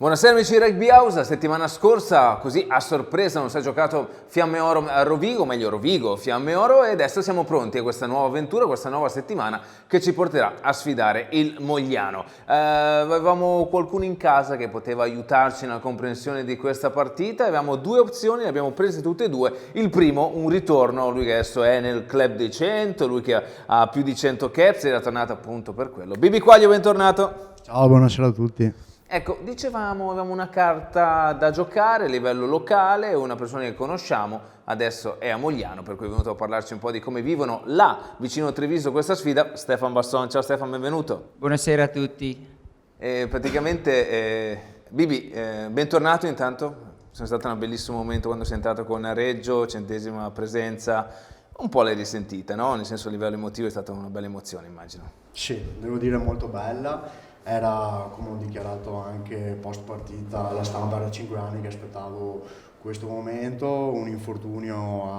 Buonasera amici di Rugby House, la settimana scorsa così a sorpresa non si è giocato Fiamme Oro a Rovigo, meglio Rovigo, Fiamme Oro, e adesso siamo pronti a questa nuova avventura, questa nuova settimana che ci porterà a sfidare il Mogliano. Avevamo qualcuno in casa che poteva aiutarci nella comprensione di questa partita, avevamo due opzioni, le abbiamo prese tutte e due. Il primo, un ritorno, lui che adesso è nel club dei 100, lui che ha più di 100 caps, era tornato appunto per quello. Bibi Quaglio, bentornato. Ciao, buonasera a tutti. Ecco, dicevamo, avevamo una carta da giocare a livello locale, una persona che conosciamo, adesso è a Mogliano, per cui è venuto a parlarci un po' di come vivono là, vicino a Treviso, questa sfida. Stefan Basson, ciao Stefan, benvenuto. Buonasera a tutti. Bibi, bentornato intanto, è stato un bellissimo momento quando sei entrato con Reggio, 100ª presenza, un po' l'hai risentita, no? Nel senso a livello emotivo è stata una bella emozione, immagino. Sì, devo dire molto bella. Era, come ho dichiarato anche post partita alla stampa, era 5 anni che aspettavo questo momento. Un infortunio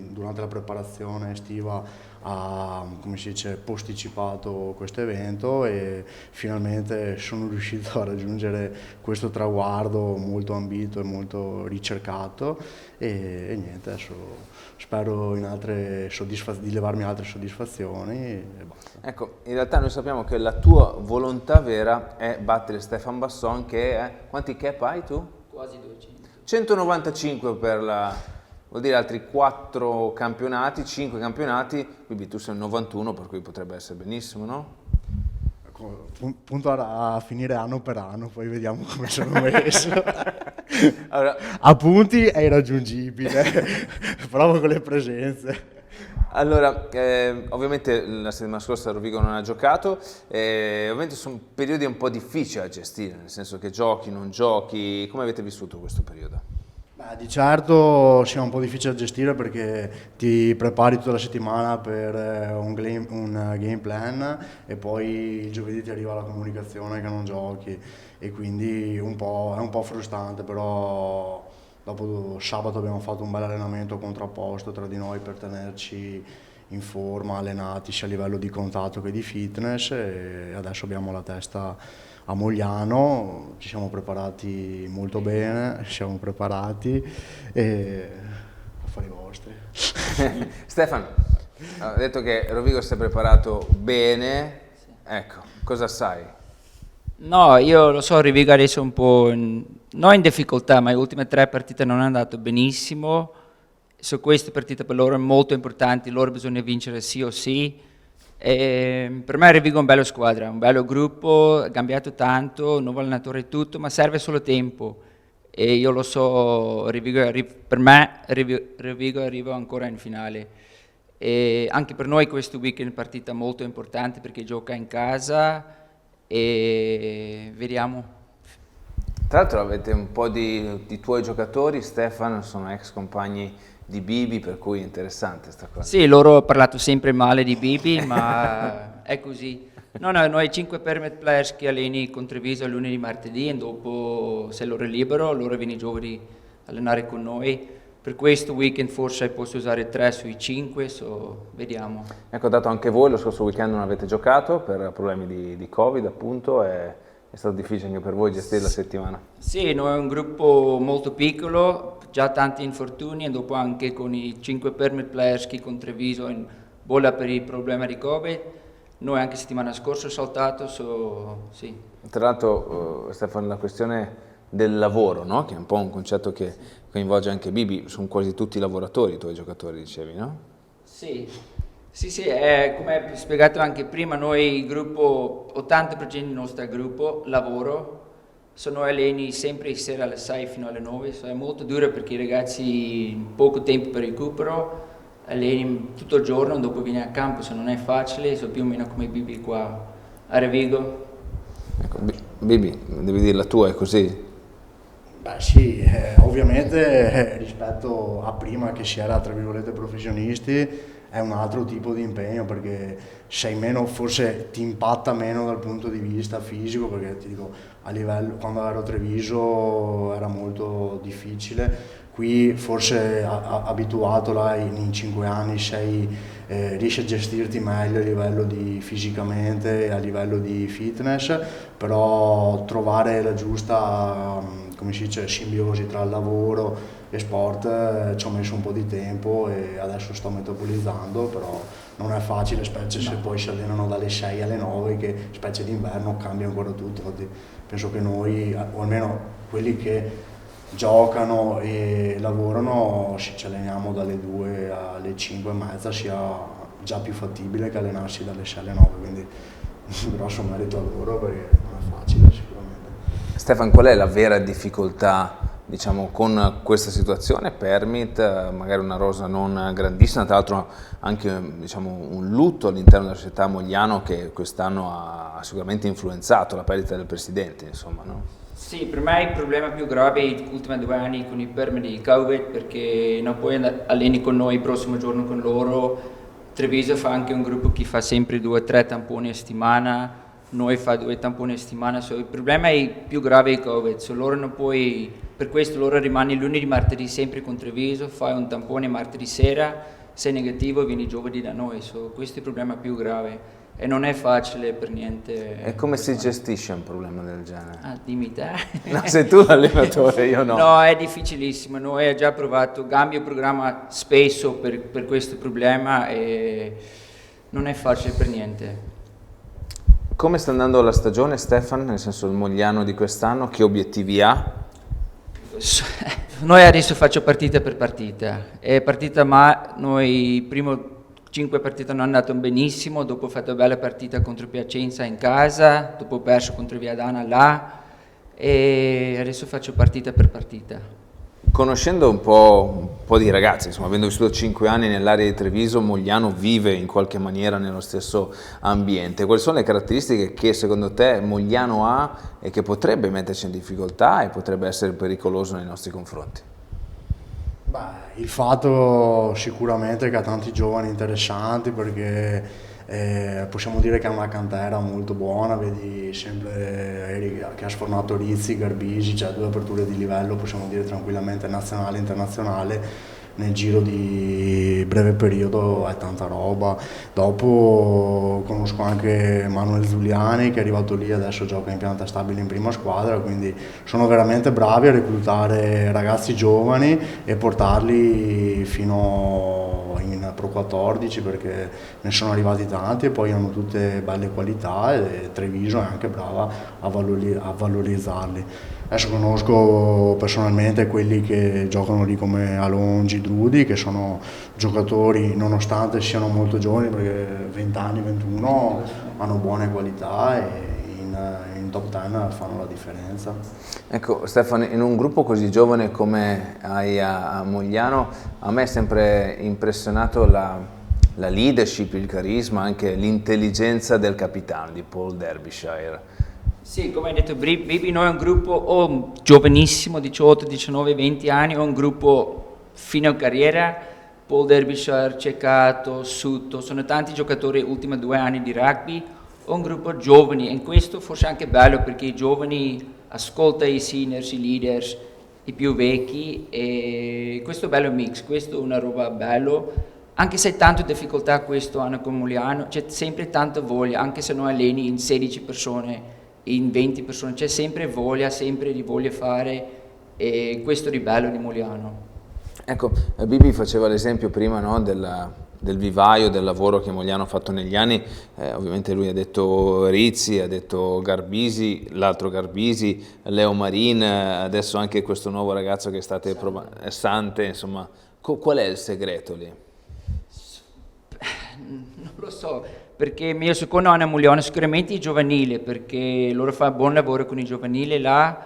durante la preparazione estiva ha, come si dice, posticipato questo evento e finalmente sono riuscito a raggiungere questo traguardo molto ambito e molto ricercato e niente, adesso spero di levarmi altre soddisfazioni e basta. Ecco, in realtà noi sappiamo che la tua volontà vera è battere Stefan Basson, che è... Quanti cap hai tu? Quasi 200. 195 vuol dire altri 4 campionati, 5 campionati, quindi tu sei un 91, per cui potrebbe essere benissimo, no? Punto a finire anno per anno, poi vediamo come sono messo. Allora, a punti è irraggiungibile, provo con le presenze. Allora, ovviamente la settimana scorsa Rovigo non ha giocato, ovviamente sono periodi un po' difficili da gestire, nel senso che giochi, non giochi. Come avete vissuto questo periodo? Beh, di certo sia un po' difficile da gestire perché ti prepari tutta la settimana per un game plan e poi il giovedì ti arriva la comunicazione che non giochi e quindi è un po' frustrante, però dopo sabato abbiamo fatto un bel allenamento contrapposto tra di noi per tenerci in forma, allenati sia a livello di contatto che di fitness e adesso abbiamo la testa a Mogliano, ci siamo preparati molto bene, siamo preparati e affari vostri. Stefano, ha detto che Rovigo si è preparato bene, ecco, cosa sai? No, io lo so, Rovigo adesso è un po' non in difficoltà, ma le ultime 3 partite non è andato benissimo. Su queste partite per loro è molto importante, loro bisogna vincere sì o sì. E per me Rovigo è un bello squadra, un bello gruppo, ha cambiato tanto, nuovo allenatore e tutto, ma serve solo tempo. E io lo so, per me Rovigo arriva ancora in finale. E anche per noi questo weekend è una partita molto importante perché gioca in casa e vediamo. Tra l'altro avete un po' di tuoi giocatori, Stefano, sono ex compagni di Bibi, per cui è interessante sta cosa. Sì, loro hanno parlato sempre male di Bibi, ma è così. No, noi 5 permit players che alleni con Treviso lunedì, martedì e dopo se loro è libero, loro viene giovedì a allenare con noi. Per questo weekend forse posso usare 3 sui 5, vediamo. Ecco, dato anche voi lo scorso weekend non avete giocato per problemi di Covid, appunto, è stato difficile anche per voi gestire la settimana? Sì, noi è un gruppo molto piccolo, già tanti infortuni e dopo anche con i 5 permit players che con Treviso in bolla per il problema di Covid. Noi anche settimana scorsa ho saltato, sì. Tra l'altro, Stefano, la questione del lavoro, no? Che è un po' un concetto che coinvolge anche Bibi, sono quasi tutti lavoratori i tuoi giocatori, dicevi, no? Sì, come spiegato anche prima, noi il gruppo, 80% del nostro gruppo lavoro, sono alleni sempre sera alle 6 fino alle 9, è molto duro perché i ragazzi hanno poco tempo per recupero, alleni tutto il giorno, dopo vieni a campo, se non è facile, più o meno come Bibi qua a Rovigo. Ecco, Bibi, devi dire la tua, è così? Beh sì, ovviamente rispetto a prima che si era tra virgolette professionisti è un altro tipo di impegno perché sei meno, forse ti impatta meno dal punto di vista fisico perché ti dico a livello, quando ero a Treviso era molto difficile, qui forse abituato là in 5 anni riesci a gestirti meglio a livello di fisicamente e a livello di fitness, però trovare la giusta, come si dice, simbiosi tra il lavoro e sport ci ho messo un po' di tempo e adesso sto metabolizzando, però non è facile, specie se poi si allenano dalle 6 alle 9, che specie d'inverno cambia ancora tutto. Infatti penso che noi, o almeno quelli che giocano e lavorano, ci alleniamo dalle 2 alle 5 e mezza, sia già più fattibile che allenarsi dalle 6 alle 9, quindi un grosso merito a loro perché non è facile sicuramente. Stefan, qual è la vera difficoltà, diciamo, con questa situazione? Permit, magari una rosa non grandissima, tra l'altro anche, diciamo, un lutto all'interno della società Mogliano che quest'anno ha sicuramente influenzato la perdita del presidente, insomma, no? Sì, per me il problema più grave negli ultimi 2 anni con i permit di Covid, perché non puoi alleni con noi il prossimo giorno con loro. Treviso fa anche un gruppo che fa sempre 2 o 3 tamponi a settimana, noi fa 2 tamponi a settimana, il problema è più grave il Covid, loro non puoi, per questo loro rimani lunedì, martedì sempre con Treviso, fai un tampone martedì sera, sei negativo vieni giovedì da noi, questo è il problema più grave. E non è facile per niente. E come si gestisce un problema del genere? Ah, dimmi te. No, sei tu l'allenatore, io no. No, è difficilissimo. Noi abbiamo già provato, cambio programma spesso per questo problema e non è facile per niente. Come sta andando la stagione, Stefan? Nel senso, il Mogliano di quest'anno, che obiettivi ha? Noi adesso faccio partita per partita. È partita ma noi primo 5 partite non è andato benissimo, dopo ho fatto una bella partita contro Piacenza in casa, dopo ho perso contro Viadana là e adesso faccio partita per partita. Conoscendo un po' di ragazzi, insomma, avendo vissuto 5 anni nell'area di Treviso, Mogliano vive in qualche maniera nello stesso ambiente. Quali sono le caratteristiche che secondo te Mogliano ha e che potrebbe metterci in difficoltà e potrebbe essere pericoloso nei nostri confronti? Il fatto sicuramente che ha tanti giovani interessanti, perché possiamo dire che ha una cantera molto buona, vedi sempre Eric che ha sfornato Rizzi, Garbisi, cioè 2 aperture di livello, possiamo dire tranquillamente nazionale e internazionale. Nel giro di breve periodo è tanta roba. Dopo conosco anche Manuel Zuliani che è arrivato lì, adesso gioca in pianta stabile in prima squadra, quindi sono veramente bravi a reclutare ragazzi giovani e portarli fino in Pro 14, perché ne sono arrivati tanti e poi hanno tutte belle qualità e Treviso è anche brava a valorizzarli. Adesso conosco personalmente quelli che giocano lì come Alongi, Drudi, che sono giocatori, nonostante siano molto giovani, perché 20 anni, 21, hanno buone qualità e in top 10 fanno la differenza. Ecco Stefano, in un gruppo così giovane come hai a Mogliano, a me è sempre impressionato la leadership, il carisma, anche l'intelligenza del capitano di Paul Derbyshire. Sì, come hai detto, Bibi noi è un gruppo giovanissimo, 18, 19, 20 anni, è un gruppo fine a carriera, Paul Derbyshire, Ceccato, Sutto, sono tanti giocatori ultimi 2 anni di rugby, è un gruppo giovani e in questo forse è anche bello perché i giovani ascoltano i seniors, i leaders, i più vecchi e questo è un bello mix, questo è una roba bello, anche se tanto difficoltà questo anno con Mogliano, c'è sempre tanta voglia, anche se noi alleni in 16 persone, in 20 persone, c'è sempre di voglia fare e questo è il bello di Mogliano. Ecco, Bibi faceva l'esempio prima, no, del vivaio, del lavoro che Mogliano ha fatto negli anni, ovviamente lui ha detto Rizzi, ha detto Garbisi, l'altro Garbisi, Leo Marin, adesso anche questo nuovo ragazzo che state provando, Sante, insomma, qual è il segreto lì? Non lo so, perché il mio secondo anno a Mogliano sicuramente il giovanile, perché loro fanno buon lavoro con i giovanili là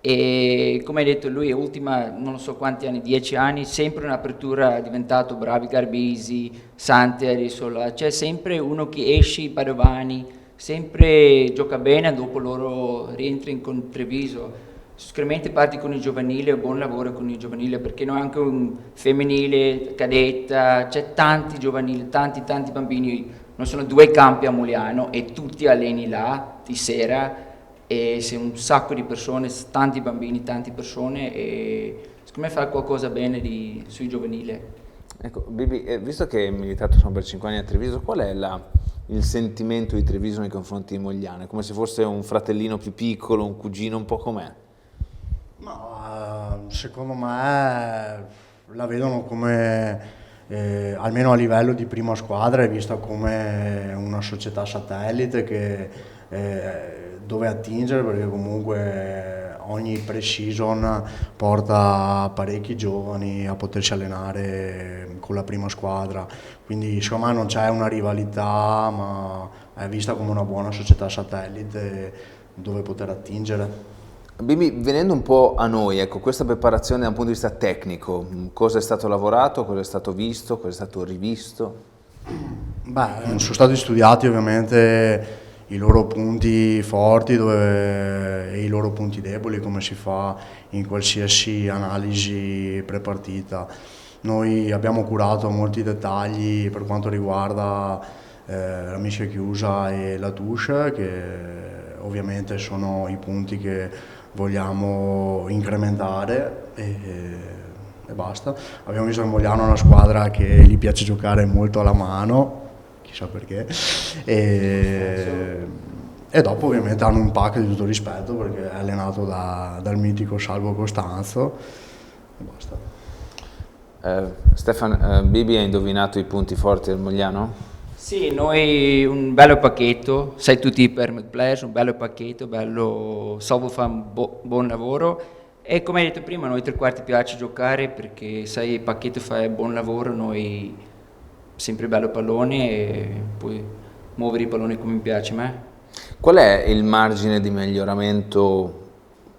e come hai detto lui è ultima, non lo so quanti anni, 10 anni, sempre un'apertura, è diventato bravi Garbisi, Sante adesso là, c'è sempre uno che esce, i Padovani, sempre gioca bene, dopo loro rientrano con Treviso. Sicuramente parti con i giovanili, è buon lavoro con i giovanili perché noi anche un femminile, cadetta, c'è tanti giovanili, tanti bambini, noi sono 2 campi a Mogliano e tutti alleni là di sera e sei un sacco di persone, tanti bambini, tante persone e secondo me fa qualcosa bene sui giovanili. Ecco, Bibi, visto che hai militato insomma, per 5 anni a Treviso, qual è il sentimento di Treviso nei confronti di Mogliano? È come se fosse un fratellino più piccolo, un cugino, un po' com'è? Ma secondo me la vedono come, almeno a livello di prima squadra, è vista come una società satellite dove attingere, perché comunque ogni pre-season porta parecchi giovani a potersi allenare con la prima squadra, quindi secondo me non c'è una rivalità, ma è vista come una buona società satellite dove poter attingere. Bibi, venendo un po' a noi, ecco, questa preparazione da un punto di vista tecnico, cosa è stato lavorato, cosa è stato visto, cosa è stato rivisto? Beh, sono stati studiati ovviamente i loro punti forti e i loro punti deboli, come si fa in qualsiasi analisi prepartita. Noi abbiamo curato molti dettagli per quanto riguarda la mischia chiusa e la touche, che ovviamente sono i punti che vogliamo incrementare e basta. Abbiamo visto che Mogliano è una squadra che gli piace giocare molto alla mano, chissà perché, e dopo ovviamente hanno un pack di tutto rispetto perché è allenato dal mitico Salvo Costanzo e basta. Stefan, Bibi ha indovinato i punti forti del Mogliano? Sì, noi un bello pacchetto, sai tutti per Players, un bello pacchetto, bello, Salvo fa un buon lavoro e come hai detto prima noi tre quarti piace giocare perché sai il pacchetto fa buon lavoro, noi sempre bello pallone e poi muovere i palloni come mi piace a me. Qual è il margine di miglioramento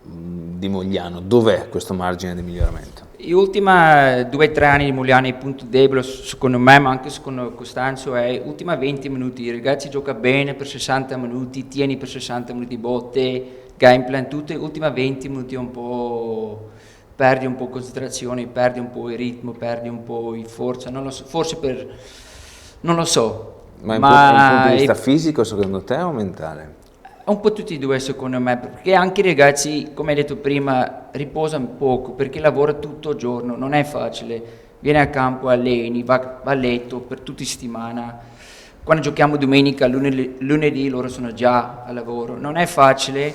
di Mogliano? Dov'è questo margine di miglioramento? Gli ultimi 2 o 3 anni di Mogliano, il punto debole secondo me, ma anche secondo Costanzo, è gli ultimi 20 minuti. I ragazzi giocano bene per 60 minuti, tieni per 60 minuti botte, game plan, tutto. Gli ultimi 20 minuti un po' perdi un po' concentrazione, perdi un po' il ritmo, perdi un po' di forza, non lo so, forse non lo so. Ma un punto di vista fisico secondo te o mentale? Un po' tutti e due secondo me, perché anche i ragazzi, come hai detto prima, riposano poco, perché lavora tutto il giorno, non è facile, viene a campo, alleni, va a letto per tutta la settimana, quando giochiamo domenica, lunedì loro sono già a lavoro, non è facile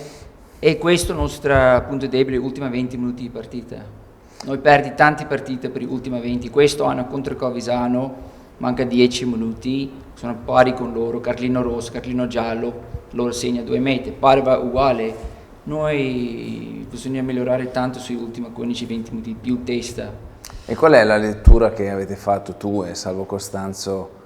e questo è il nostro punto debole, gli ultimi 20 minuti di partita. Noi perdi tante partite per gli ultimi 20, questo anno contro Covisano manca 10 minuti, sono pari con loro, Carlino rosso, Carlino giallo, loro segna 2 mete, Parva uguale, noi bisogna migliorare tanto sui ultimi 15-20 minuti, più testa. E qual è la lettura che avete fatto tu e Salvo Costanzo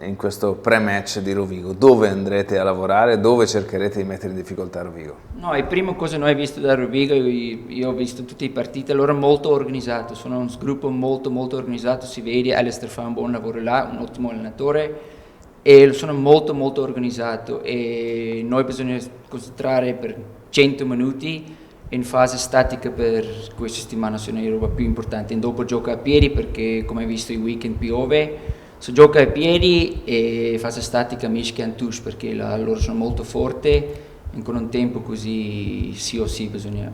in questo pre-match di Rovigo? Dove andrete a lavorare, dove cercherete di mettere in difficoltà Rovigo? No, la prima cosa che noi abbiamo visto da Rovigo, io ho visto tutte le partite, loro molto organizzato, sono un gruppo molto organizzato, si vede, Alistair fa un buon lavoro là, un ottimo allenatore e sono molto organizzato e noi bisogna concentrare per 100 minuti in fase statica per questa settimana, sono le roba più importanti, e dopo gioca a piedi perché come hai visto il weekend piove, se gioca a piedi e fase statica mischia in touche perché loro sono molto forti e con un tempo così sì o sì bisogna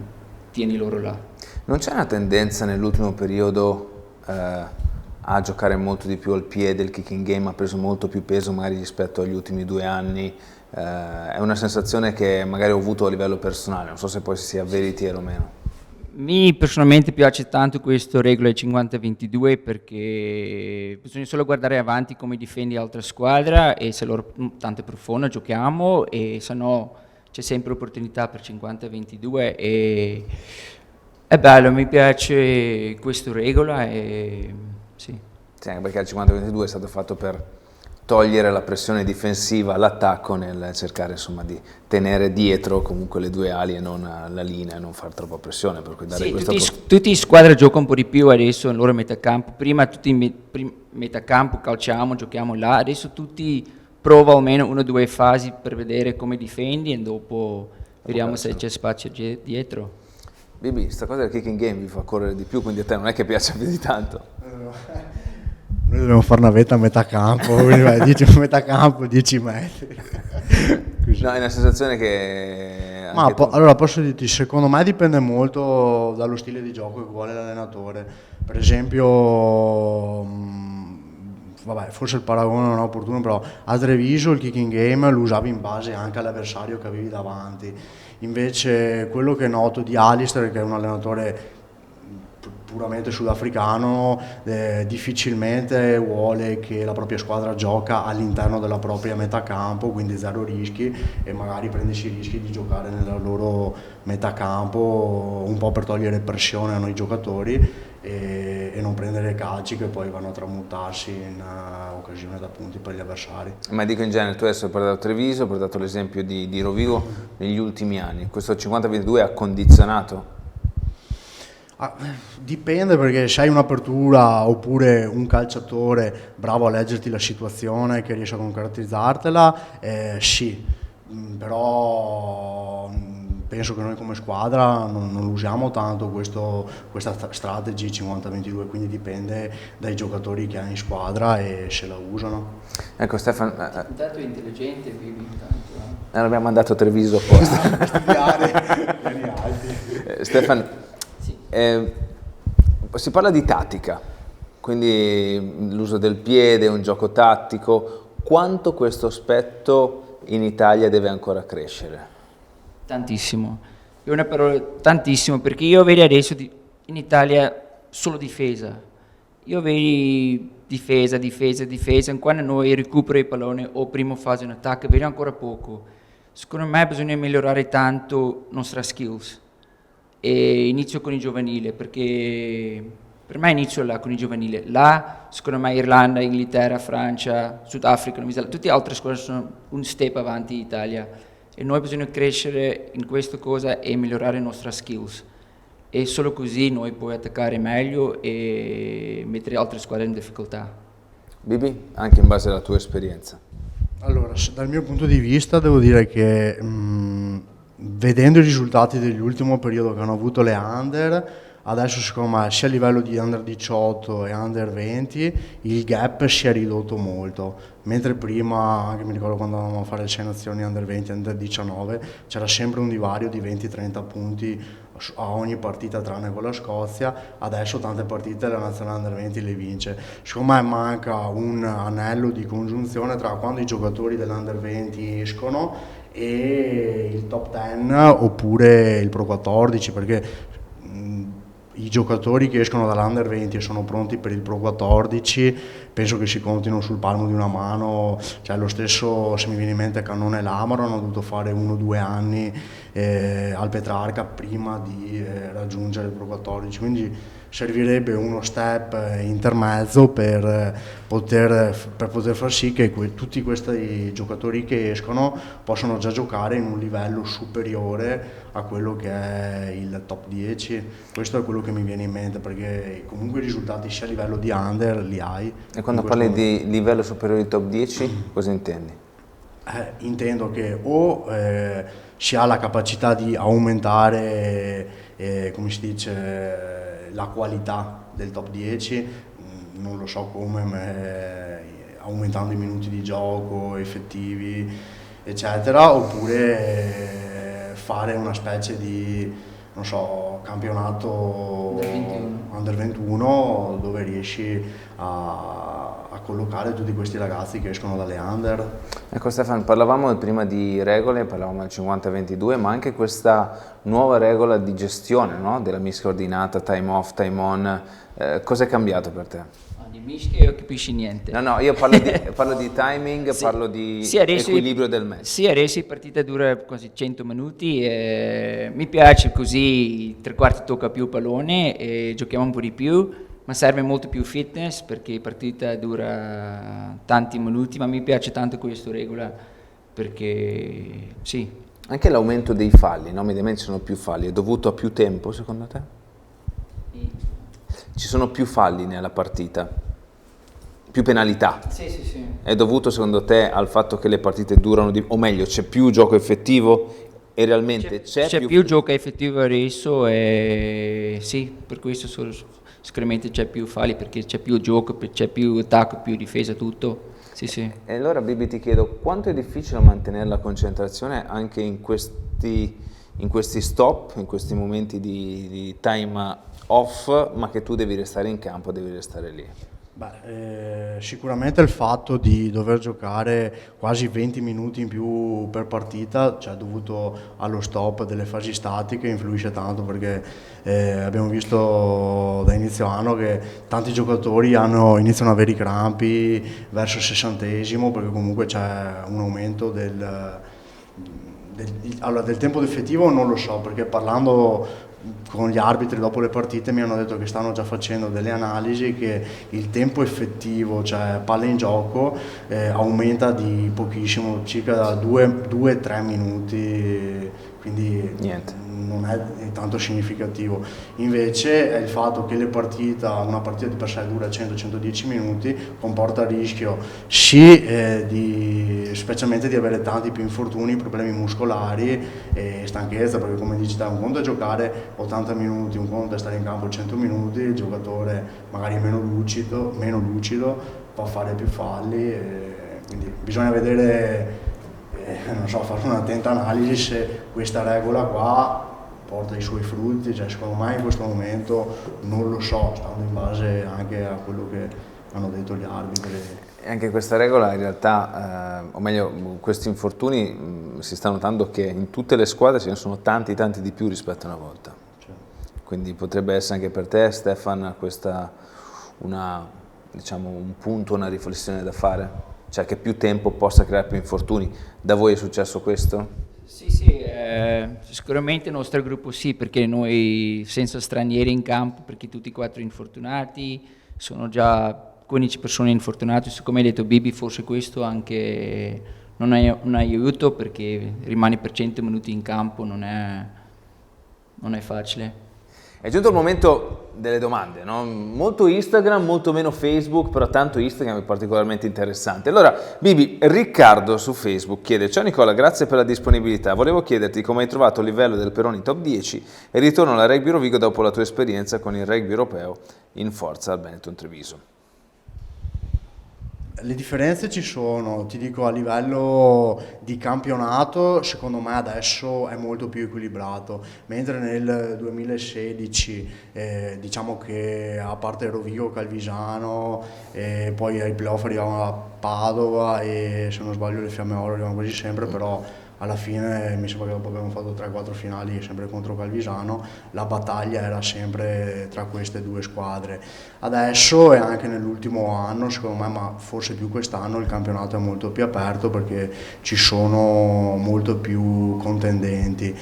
tieni loro là. Non c'è una tendenza nell'ultimo periodo a giocare molto di più al piede, il kicking game ha preso molto più peso magari rispetto agli ultimi 2 anni, è una sensazione che magari ho avuto a livello personale, non so se poi sia veritiero o meno. Mi personalmente piace tanto questo regola 50-22 perché bisogna solo guardare avanti come difendi l'altra squadra e se loro tanto profondo giochiamo e se no c'è sempre opportunità per 50-22 e è bello, mi piace questa regola e sì. Sì, anche perché il 50-22 è stato fatto per togliere la pressione difensiva all'attacco nel cercare insomma di tenere dietro comunque le 2 ali e non la linea e non fare troppa pressione per cui dare sì, tutti i squadre giocano un po' di più adesso nel loro metacampo, prima tutti in metacampo calciamo, giochiamo là, adesso tutti prova almeno 1 o 2 fasi per vedere come difendi e dopo vediamo se c'è spazio dietro. Bibi, sta cosa del kicking game vi fa correre di più, quindi a te non è che piace più di tanto? Noi dobbiamo fare una vetta a metà campo, quindi metà campo 10 metri. No, è una sensazione che Ma anche tu. allora posso dirti, secondo me dipende molto dallo stile di gioco che vuole l'allenatore. Per esempio, vabbè, forse il paragone non è opportuno, però a Treviso il kicking game lo usavi in base anche all'avversario che avevi davanti. Invece quello che noto di Alistair, che è un allenatore puramente sudafricano, difficilmente vuole che la propria squadra gioca all'interno della propria metà campo, quindi zero rischi, e magari prendersi i rischi di giocare nella loro metà campo un po' per togliere pressione a noi giocatori e non prendere calci che poi vanno a tramutarsi in occasione da punti per gli avversari. Ma dico in genere, tu adesso hai portato Treviso, hai portato l'esempio di Rovigo negli ultimi anni. Questo 50-22 ha condizionato? Dipende, perché se hai un'apertura oppure un calciatore bravo a leggerti la situazione che riesce a concretizzartela, sì. Però penso che noi come squadra non usiamo tanto questa strategy 50-22, quindi dipende dai giocatori che hai in squadra e se la usano. Ecco Stefano, Tanto è intelligente, Bibi, tanto. l'abbiamo mandato Treviso apposta. Studiare piani alti. Stefano, Sì. si parla di tattica, quindi l'uso del piede, un gioco tattico. Quanto questo aspetto in Italia deve ancora crescere? Tantissimo. È una parola tantissimo, perché io vedo adesso in Italia solo difesa. Io vedo difesa, e quando noi recuperiamo il pallone o prima fase in attacco, vedo ancora poco. Secondo me bisogna migliorare tanto le nostre skills. E inizio con i giovanili, perché per me inizio là con i giovanili. Là, secondo me, Irlanda, Inghilterra, Francia, Sudafrica, Nuova Zelanda, tutte le altre squadre sono un step avanti Italia. E noi bisogna crescere in questa cosa e migliorare le nostre skills. E solo così noi puoi attaccare meglio e mettere altre squadre in difficoltà. Bibi, anche in base alla tua esperienza. Allora, dal mio punto di vista devo dire che vedendo i risultati dell'ultimo periodo che hanno avuto le under, adesso secondo me sia a livello di under 18 e under 20 il gap si è ridotto molto, mentre prima, anche mi ricordo quando andavamo a fare le 6 nazioni under 20 e under 19, c'era sempre un divario di 20-30 punti a ogni partita tranne con la Scozia. Adesso tante partite la nazionale under 20 le vince. Secondo me manca un anello di congiunzione tra quando i giocatori dell'under 20 escono e il top 10 oppure il Pro 14, perché i giocatori che escono dall'Under 20 e sono pronti per il Pro 14 penso che si contino sul palmo di una mano. Cioè, lo stesso, se mi viene in mente, Cannone e Lamaro hanno dovuto fare 1 o 2 anni al Petrarca prima di raggiungere il Pro 14, quindi servirebbe uno step intermezzo per poter far sì che tutti questi giocatori che escono possano già giocare in un livello superiore a quello che è il top 10. Questo è quello che mi viene in mente, perché comunque i risultati sia a livello di under li hai. E quando parli di livello superiore di top 10, cosa intendi? Intendo che o si ha la capacità di aumentare, come si dice, la qualità del top 10, non lo so come, ma aumentando i minuti di gioco effettivi, eccetera, oppure fare una specie di, non so, campionato under 21 dove riesci a collocare tutti questi ragazzi che escono dalle under. Ecco Stefano, parlavamo prima di regole, parlavamo del 50-22, ma anche questa nuova regola di gestione, no? Della mischia ordinata, time off, time on, cosa è cambiato per te? Di mischia non capisci niente. No, io parlo di timing, sì, parlo di equilibrio del match. Sì, adesso la partita dura quasi 100 minuti e mi piace così, tre quarti tocca più pallone e giochiamo un po' di più, ma serve molto più fitness perché la partita dura tanti minuti, ma mi piace tanto questa regola perché sì. Anche l'aumento dei falli, no? Mediamente ci sono più falli, è dovuto a più tempo secondo te? Ci sono più falli nella partita, più penalità. Sì. È dovuto secondo te al fatto che le partite durano o meglio, c'è più gioco effettivo e realmente c'è più gioco effettivo adesso e sì, per questo sicuramente c'è più falli perché c'è più gioco, c'è più attacco, più difesa, tutto. Sì. E allora Bibi ti chiedo, quanto è difficile mantenere la concentrazione anche in questi in questi stop, in questi momenti di time off, ma che tu devi restare in campo, devi restare lì? Sicuramente il fatto di dover giocare quasi 20 minuti in più per partita, cioè dovuto allo stop delle fasi statiche, influisce tanto, perché abbiamo visto da inizio anno che tanti giocatori iniziano a avere i crampi verso il 60esimo, perché comunque c'è un aumento allora, del tempo effettivo non lo so, perché parlando con gli arbitri dopo le partite mi hanno detto che stanno già facendo delle analisi, che il tempo effettivo, cioè palla in gioco, aumenta di pochissimo, circa da 2-3 minuti, quindi Niente. non è tanto significativo. Invece è il fatto che una partita di per sé dura 100-110 minuti, comporta il rischio specialmente di avere tanti più infortuni, problemi muscolari e stanchezza, perché come dici te, un conto è giocare 80 minuti, un conto è stare in campo 100 minuti, il giocatore magari meno lucido può fare più falli, quindi bisogna vedere, non so, fare un'attenta analisi se questa regola qua porta i suoi frutti, cioè secondo me in questo momento non lo so, stando in base anche a quello che hanno detto gli arbitri. E anche questa regola in realtà, o meglio, questi infortuni si sta notando che in tutte le squadre ce ne sono tanti di più rispetto a una volta. Quindi potrebbe essere anche per te, Stefan, questa diciamo, un punto, una riflessione da fare? Cioè che più tempo possa creare più infortuni. Da voi è successo questo? Sì, sicuramente il nostro gruppo sì, perché noi senza stranieri in campo, perché tutti e 4 infortunati, sono già 15 persone infortunate, come hai detto Bibi, forse questo anche non è un aiuto, perché rimani per 100 minuti in campo, non è facile. È giunto il momento delle domande, no? Molto Instagram, molto meno Facebook, però tanto Instagram è particolarmente interessante. Allora, Bibi, Riccardo su Facebook chiede: ciao Nicola, grazie per la disponibilità. Volevo chiederti come hai trovato il livello del Peroni Top 10 e ritorno alla Rugby Rovigo dopo la tua esperienza con il rugby europeo in forza al Benetton Treviso. Le differenze ci sono, ti dico, a livello di campionato secondo me adesso è molto più equilibrato, mentre nel 2016 diciamo che a parte Rovigo, Calvisano, poi ai playoff arrivavano a Padova e se non sbaglio le Fiamme Oro arrivavano quasi sempre, però alla fine mi sembra che dopo abbiamo fatto 3-4 finali sempre contro Calvisano, la battaglia era sempre tra queste due squadre. Adesso e anche nell'ultimo anno, secondo me, ma forse più quest'anno, il campionato è molto più aperto perché ci sono molto più contendenti.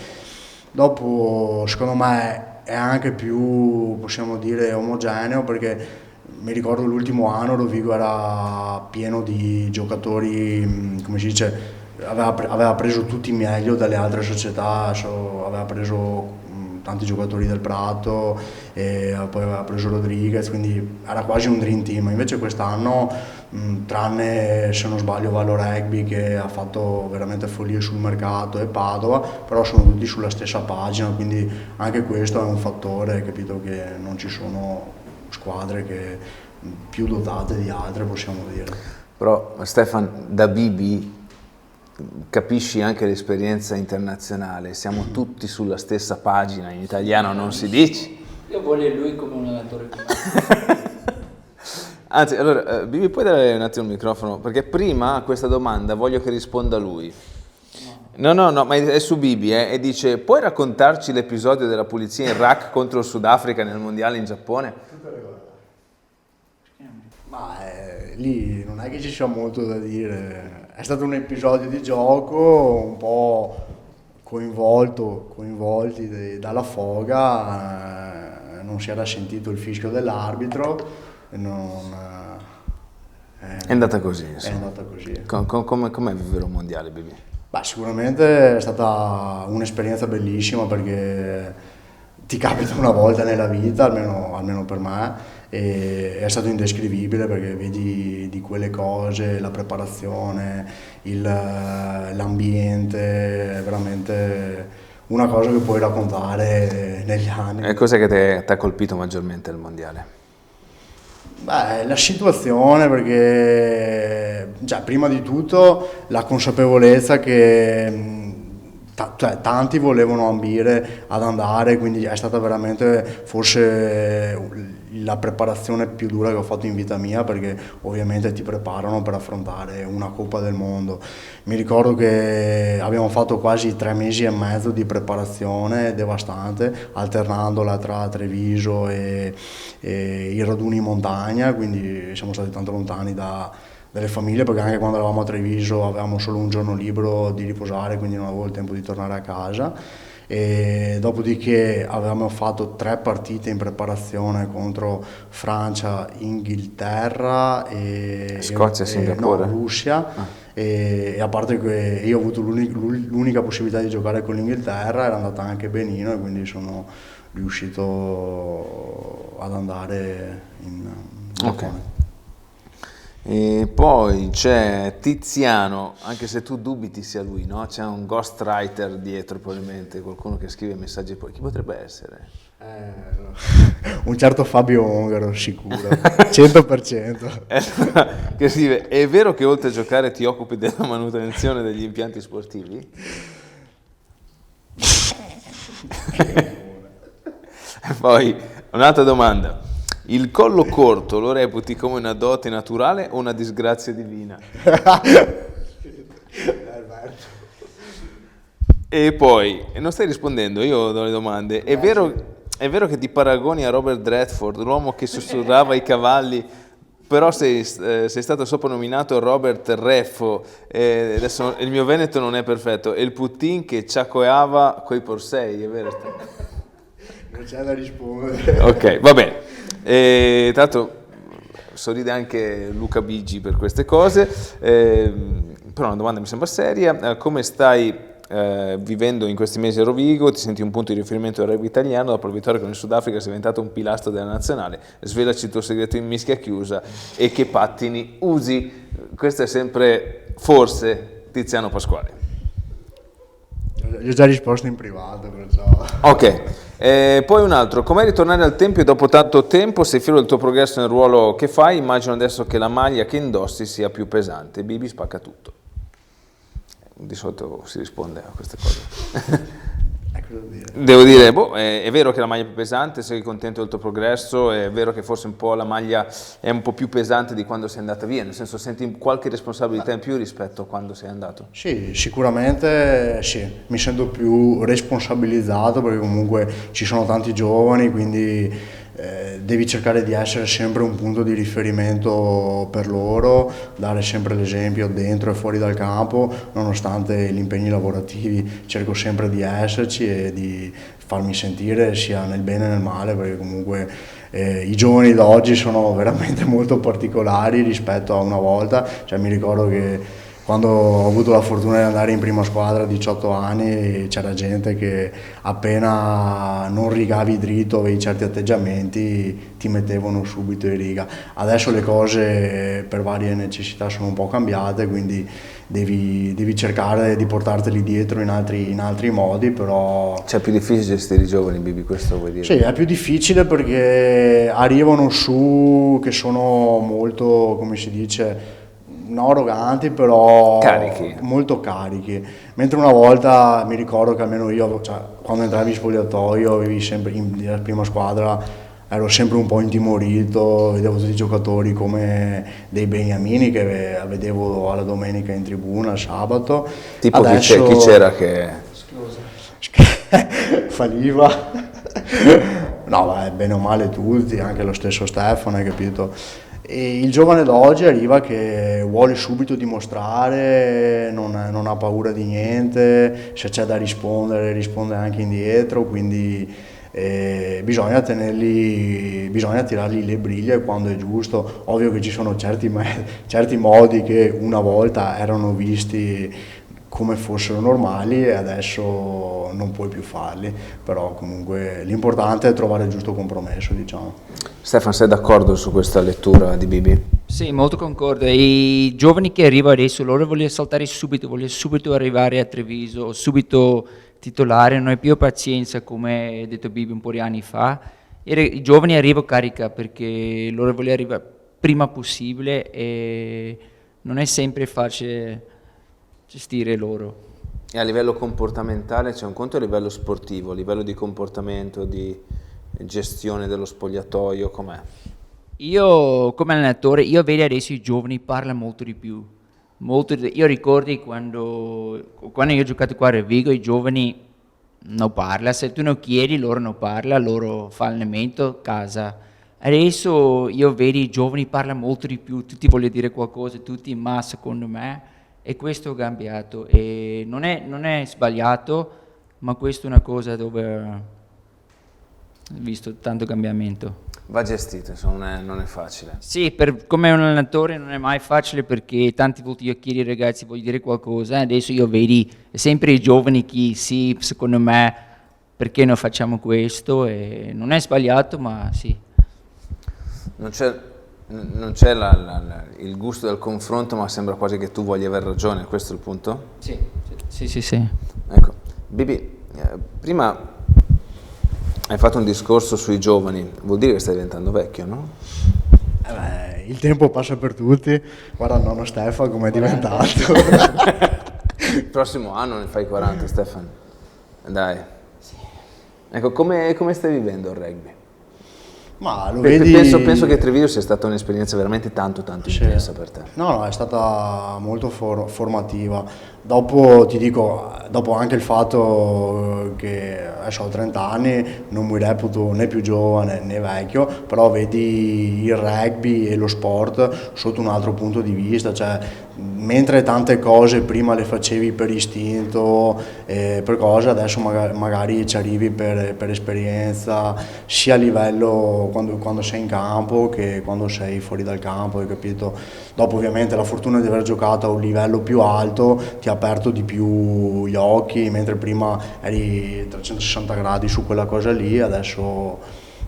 Dopo, secondo me, è anche più, possiamo dire, omogeneo, perché mi ricordo l'ultimo anno Rovigo era pieno di giocatori, come si dice, aveva preso tutti meglio dalle altre società, aveva preso tanti giocatori del Prato e poi aveva preso Rodriguez, quindi era quasi un dream team. Invece quest'anno, tranne se non sbaglio Valo Rugby che ha fatto veramente follie sul mercato e Padova, però sono tutti sulla stessa pagina, quindi anche questo è un fattore, capito, che non ci sono squadre che più dotate di altre, possiamo dire. Però Stefan, da Bibi capisci anche l'esperienza internazionale, siamo tutti sulla stessa pagina, in italiano non si dice. Io voglio lui come un allenatore. Anzi, allora, Bibi, puoi dare un attimo il microfono? Perché prima a questa domanda voglio che risponda lui. No, ma è su Bibi, e dice: puoi raccontarci l'episodio della pulizia in rack contro il Sudafrica nel mondiale in Giappone? Ma lì non è che ci sia molto da dire, è stato un episodio di gioco un po' coinvolti dalla foga, non si era sentito il fischio dell'arbitro, è andata così, insomma. È andata così. Com'è vivere un mondiale, Bibi? Beh, sicuramente è stata un'esperienza bellissima, perché ti capita una volta nella vita, almeno per me, e è stato indescrivibile, perché vedi di quelle cose, la preparazione, l'ambiente, è veramente una cosa che puoi raccontare negli anni. E cos'è che ti ha colpito maggiormente il mondiale? Beh, la situazione, perché prima di tutto la consapevolezza che tanti volevano ambire ad andare, quindi è stata veramente forse la preparazione più dura che ho fatto in vita mia, perché ovviamente ti preparano per affrontare una Coppa del Mondo. Mi ricordo che abbiamo fatto quasi 3 mesi e mezzo di preparazione devastante, alternandola tra Treviso e i raduni in montagna, quindi siamo stati tanto lontani dalle famiglie, perché anche quando eravamo a Treviso avevamo solo un giorno libero di riposare, quindi non avevo il tempo di tornare a casa. E dopodiché avevamo fatto 3 partite in preparazione contro Francia, Inghilterra e Scozia, Singapore? no, Russia. E a parte che io ho avuto l'unica possibilità di giocare con l'Inghilterra, era andata anche benino, e quindi sono riuscito ad andare in Giappone. E poi c'è Tiziano, anche se tu dubiti sia lui, no? C'è un ghostwriter dietro probabilmente, qualcuno che scrive messaggi poi. Chi potrebbe essere? Un certo Fabio Ongaro, sicuro, 100%. Che scrive, è vero che oltre a giocare ti occupi della manutenzione degli impianti sportivi? E poi un'altra domanda. Il collo corto lo reputi come una dote naturale o una disgrazia divina? E poi, non stai rispondendo, io do le domande. È vero che ti paragoni a Robert Redford, l'uomo che sussurrava i cavalli, però sei stato soprannominato Robert Reffo, adesso il mio veneto non è perfetto, e il Putin che ciacoeava coi porsei, è vero? Non c'è da rispondere. Ok, va bene. Tra l'altro sorride anche Luca Bigi per queste cose, però una domanda mi sembra seria. Come stai vivendo in questi mesi a Rovigo? Ti senti un punto di riferimento del rugby italiano? Dopo la vittoria con il Sudafrica sei diventato un pilastro della nazionale. Svelaci il tuo segreto in mischia chiusa e che pattini usi. Questo è sempre, forse, Tiziano Pasquale. Gli ho già risposto in privato, perciò. Ok, poi un altro, com'è ritornare al Tempio dopo tanto tempo? Sei fiero del tuo progresso nel ruolo che fai? Immagino adesso che la maglia che indossi sia più pesante. Bibi spacca tutto. Di solito si risponde a queste cose. Devo dire, è vero che la maglia è più pesante, sei contento del tuo progresso, è vero che forse un po' la maglia è un po' più pesante di quando sei andata via, nel senso senti qualche responsabilità in più rispetto a quando sei andato? Sì, sicuramente sì, mi sento più responsabilizzato, perché comunque ci sono tanti giovani, quindi devi cercare di essere sempre un punto di riferimento per loro, dare sempre l'esempio dentro e fuori dal campo, nonostante gli impegni lavorativi cerco sempre di esserci e di farmi sentire sia nel bene che nel male, perché comunque i giovani d'oggi sono veramente molto particolari rispetto a una volta. Cioè, mi ricordo che quando ho avuto la fortuna di andare in prima squadra a 18 anni c'era gente che appena non rigavi dritto, avevi certi atteggiamenti, ti mettevano subito in riga. Adesso le cose per varie necessità sono un po' cambiate, quindi devi cercare di portarteli dietro in altri modi, però. Cioè è più difficile gestire i giovani, Bibi, questo vuoi dire? Sì, è più difficile perché arrivano su che sono molto, come si dice, non arroganti, però Carichi. molto carichi. Mentre una volta mi ricordo che almeno io, cioè, quando entravi in spogliatoio, avevi sempre in prima squadra, ero sempre un po' intimorito, vedevo tutti i giocatori come dei beniamini che vedevo alla domenica in tribuna, sabato. Tipo adesso chi c'era che. Faliva. No, beh, bene o male tutti, anche lo stesso Stefano, hai capito? E il giovane d'oggi arriva che vuole subito dimostrare, non ha paura di niente, se c'è da rispondere risponde anche indietro, quindi bisogna tirargli le briglie quando è giusto. Ovvio che ci sono certi modi che una volta erano visti come fossero normali e adesso non puoi più farli, però comunque l'importante è trovare il giusto compromesso, diciamo. Stefano, sei d'accordo su questa lettura di Bibi? Sì, molto concordo. I giovani che arrivano adesso, loro vogliono saltare subito, vogliono subito arrivare a Treviso, subito titolare, non hai più pazienza come ha detto Bibi un po' di anni fa. I giovani arrivano carica perché loro vogliono arrivare prima possibile e non è sempre facile gestire loro. E a livello comportamentale c'è un conto a livello sportivo, a livello di comportamento, di gestione dello spogliatoio, com'è? Io come allenatore, io vedo adesso i giovani parlano molto di più. Io ricordo quando io ho giocato qua a Revigo, i giovani non parlano, se tu non chiedi loro non parlano, loro fanno allenamento, casa. Adesso io vedo i giovani parlano molto di più, tutti vogliono dire qualcosa, tutti, ma secondo me, e questo è cambiato. E non è sbagliato, ma questa è una cosa dove ho visto tanto cambiamento. Va gestito, insomma, non è facile. Sì, come un allenatore non è mai facile perché tante volte io chiedo ai ragazzi voglio dire qualcosa, adesso io vedi sempre i giovani che sì, secondo me perché non facciamo questo e non è sbagliato ma sì. Non c'è il gusto del confronto, ma sembra quasi che tu voglia aver ragione, questo è il punto? Sì. Sì. Ecco, Bibi, prima hai fatto un discorso sui giovani, vuol dire che stai diventando vecchio, no? Il tempo passa per tutti, guarda il nonno Stefano come è diventato. Il prossimo anno ne fai 40, Stefano. Dai. Sì. Ecco, come stai vivendo il rugby? Ma lo vedi... Penso che Treviso sia stata un'esperienza veramente tanto intensa per te. No, è stata molto formativa. Dopo ti dico, dopo anche il fatto che adesso ho 30 anni, non mi reputo né più giovane né vecchio, però vedi il rugby e lo sport sotto un altro punto di vista, cioè mentre tante cose prima le facevi per istinto, per cosa, adesso magari ci arrivi per esperienza, sia a livello quando sei in campo che quando sei fuori dal campo, hai capito? Dopo ovviamente la fortuna di aver giocato a un livello più alto ti ha aperto di più gli occhi, mentre prima eri 360 gradi su quella cosa lì, adesso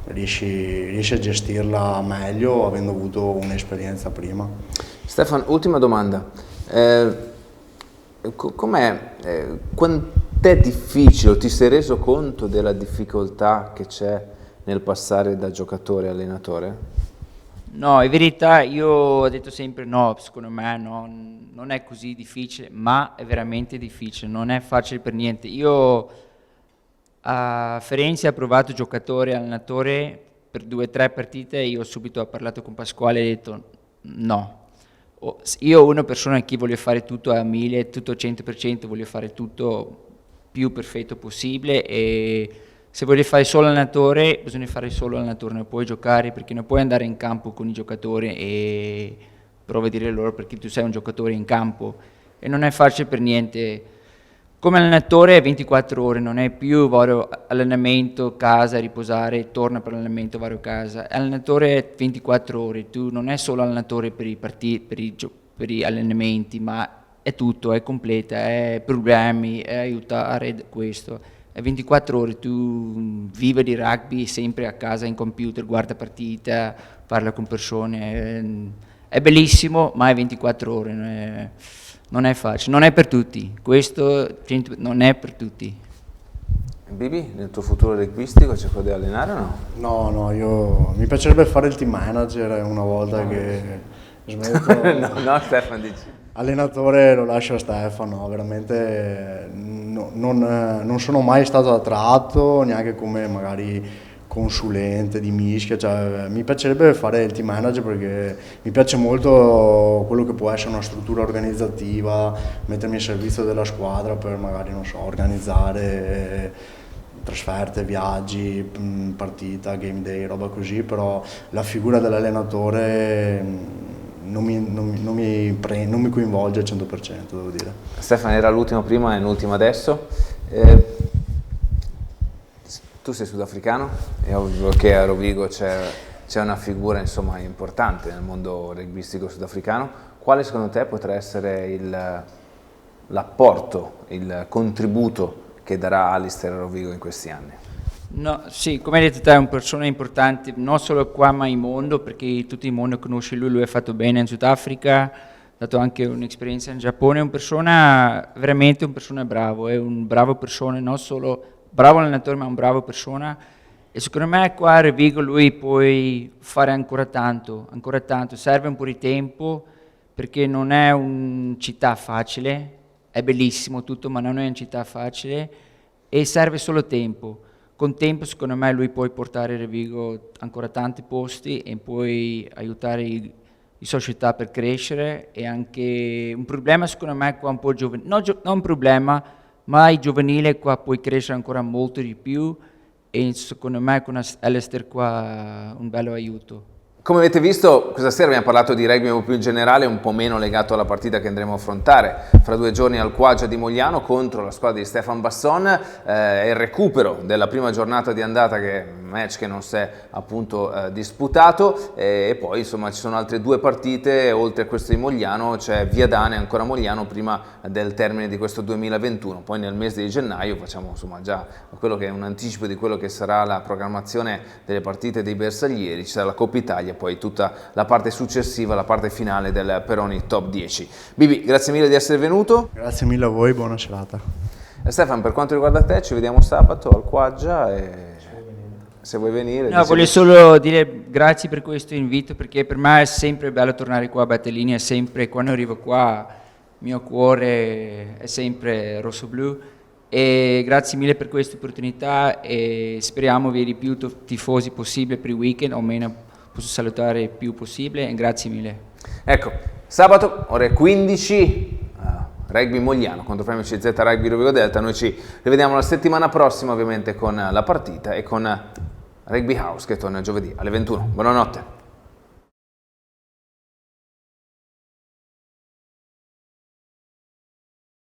riesci a gestirla meglio avendo avuto un'esperienza prima. Stefano, ultima domanda. Quant'è difficile, o ti sei reso conto della difficoltà che c'è nel passare da giocatore a allenatore? No, in verità io ho detto sempre no, secondo me non è così difficile, ma è veramente difficile, non è facile per niente. Io a Firenze ho provato giocatore e allenatore per 2 o 3 partite e io subito ho parlato con Pasquale e ho detto no. Io una persona che voglio fare tutto a 1000, tutto al 100%, voglio fare tutto più perfetto possibile e se voglio fare solo allenatore bisogna fare solo allenatore, non puoi giocare perché non puoi andare in campo con i giocatori e prova a dire loro perché tu sei un giocatore in campo e non è facile per niente. Come allenatore è 24 ore, non è più vado allenamento, casa, riposare, torna per l'allenamento, vado a casa. Allenatore è 24 ore, tu non è solo allenatore per i partiti, per gli allenamenti, ma è tutto, è completa, è problemi, è aiutare questo. È 24 ore, tu vivi di rugby sempre a casa in computer, guarda partita, parla con persone, è bellissimo, ma è 24 ore, non è facile, non è per tutti, questo non è per tutti. Bibi, nel tuo futuro rugbyistico c'è quello di allenare o no? No, mi piacerebbe fare il team manager una volta che smetto. No, Stefano dici. Allenatore lo lascio a Stefano, veramente non sono mai stato attratto, neanche come magari consulente di mischia, cioè, mi piacerebbe fare il team manager perché mi piace molto quello che può essere una struttura organizzativa, mettermi a servizio della squadra per magari, non so, organizzare trasferte, viaggi, partita, game day, roba così, però la figura dell'allenatore non mi coinvolge al 100%, devo dire. Stefano era l'ultimo prima e l'ultimo adesso. Tu sei sudafricano, è ovvio che a Rovigo c'è una figura insomma importante nel mondo rugbyistico sudafricano. Quale secondo te potrà essere l'apporto, il contributo che darà Alistair a Rovigo in questi anni? No, sì, come hai detto te è una persona importante, non solo qua ma in mondo, perché tutto il mondo conosce lui ha fatto bene in Sudafrica, ha dato anche un'esperienza in Giappone, è veramente un persona bravo, è un bravo persona, non solo bravo allenatore ma un bravo persona e secondo me qua a Rovigo lui può fare ancora tanto, serve un po' di tempo perché non è una città facile, è bellissimo tutto, ma non è una città facile e serve solo tempo. Con tempo secondo me lui può portare Revigo ancora tanti posti e poi aiutare i società per crescere. E anche un problema secondo me qua un po' giovanile, non un problema, ma il giovanile qua puoi crescere ancora molto di più e secondo me con Alistair qua un bello aiuto. Come avete visto, questa sera abbiamo parlato di rugby un po' più in generale, un po' meno legato alla partita che andremo a affrontare fra 2 giorni al Quaggia di Mogliano contro la squadra di Stefan Basson, il recupero della prima giornata di andata, che match che non si è appunto disputato, e poi insomma ci sono altre 2 partite, oltre a questo di Mogliano c'è Viadane ancora a Mogliano prima del termine di questo 2021, poi nel mese di gennaio facciamo insomma già quello che è un anticipo di quello che sarà la programmazione delle partite dei bersaglieri, ci sarà la Coppa Italia, poi tutta la parte successiva, la parte finale del Peroni Top 10. Bibi, grazie mille di essere venuto. Grazie mille a voi, buona serata. Stefan, per quanto riguarda te, ci vediamo sabato al Quaggia e se vuoi venire. No, voglio solo dire grazie per questo invito, perché per me è sempre bello tornare qua a Battaglini, è sempre, quando arrivo qua, il mio cuore è sempre rosso-blu. E grazie mille per questa opportunità e speriamo avere i più tifosi possibile per il weekend, o almeno posso salutare il più possibile e grazie mille. Ecco, sabato ore 15, Rugby Mogliano contro Premio CZ Rugby Rovigo Delta. Noi ci rivediamo la settimana prossima ovviamente con la partita e con Rugby House che torna giovedì alle 21. Buonanotte.